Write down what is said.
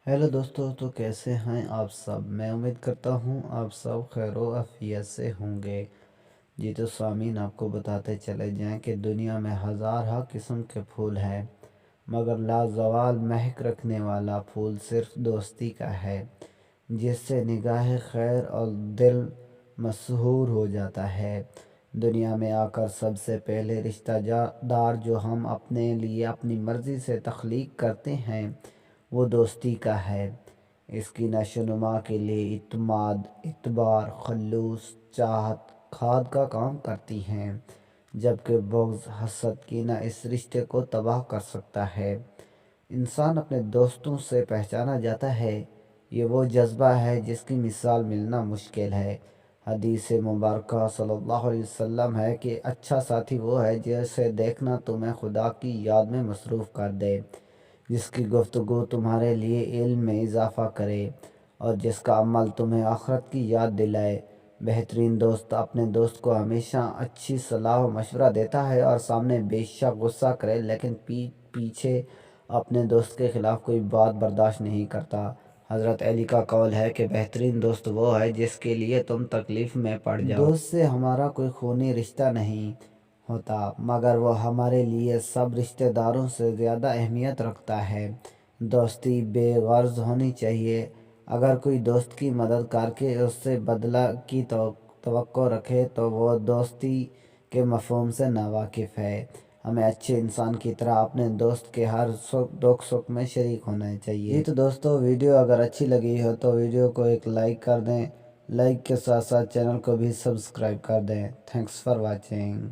Hello दोस्तों, तो कैसे हैं आप सब। मैं उम्मीद करता हूँ आप सब खैर व आफियत से होंगे। जी तो स्वामीन, आपको बताते चले जाएं कि दुनिया में हज़ार किस्म के फूल हैं, मगर लाजवाल महक रखने वाला फूल सिर्फ दोस्ती का है, जिससे निगाह खैर और दिल मशहूर हो जाता है। दुनिया में आकर सबसे पहले रिश्तेदार जो हम अपने लिए अपनी मर्ज़ी से तख्लीक करते हैं, वो दोस्ती का है। इसकी नशोनुमा के लिए इत्माद, इतबार, खलूस, चाहत, खाद का काम करती हैं, जबकि बुग़्ज़, हसद, कीना इस रिश्ते को तबाह कर सकता है। इंसान अपने दोस्तों से पहचाना जाता है। ये वो जज्बा है जिसकी मिसाल मिलना मुश्किल है। हदीस मुबारक सल्लल्लाहु अलैहि वसल्लम है कि अच्छा साथी वो है जिसे देखना तुम्हें खुदा की याद में मसरूफ़ कर दे, जिसकी गुफ्तगू तुम्हारे लिए इल्म में इजाफ़ा करे और जिसका अमल तुम्हें आखिरत की याद दिलाए। बेहतरीन दोस्त अपने दोस्त को हमेशा अच्छी सलाह व मशवरा देता है और सामने बेशक गुस्सा करे, लेकिन पीछे अपने दोस्त के ख़िलाफ़ कोई बात बर्दाश्त नहीं करता। हज़रत अली का कौल है कि बेहतरीन दोस्त वो है जिसके लिए तुम तकलीफ़ में पड़ जाओ। दोस्त से हमारा कोई खूनी रिश्ता नहीं होता, मगर वो हमारे लिए सब रिश्तेदारों से ज़्यादा अहमियत रखता है। दोस्ती बेगर्ज़ होनी चाहिए। अगर कोई दोस्त की मदद करके उससे बदला की तवक्को रखे तो वो दोस्ती के मफ़हूम से नावाकिफ़ है। हमें अच्छे इंसान की तरह अपने दोस्त के हर दुख सुख में शरीक होना चाहिए। जी तो दोस्तों, वीडियो अगर अच्छी लगी हो तो वीडियो को एक लाइक कर दें। लाइक के साथ साथ चैनल को भी सब्सक्राइब कर दें। Thanks for watching.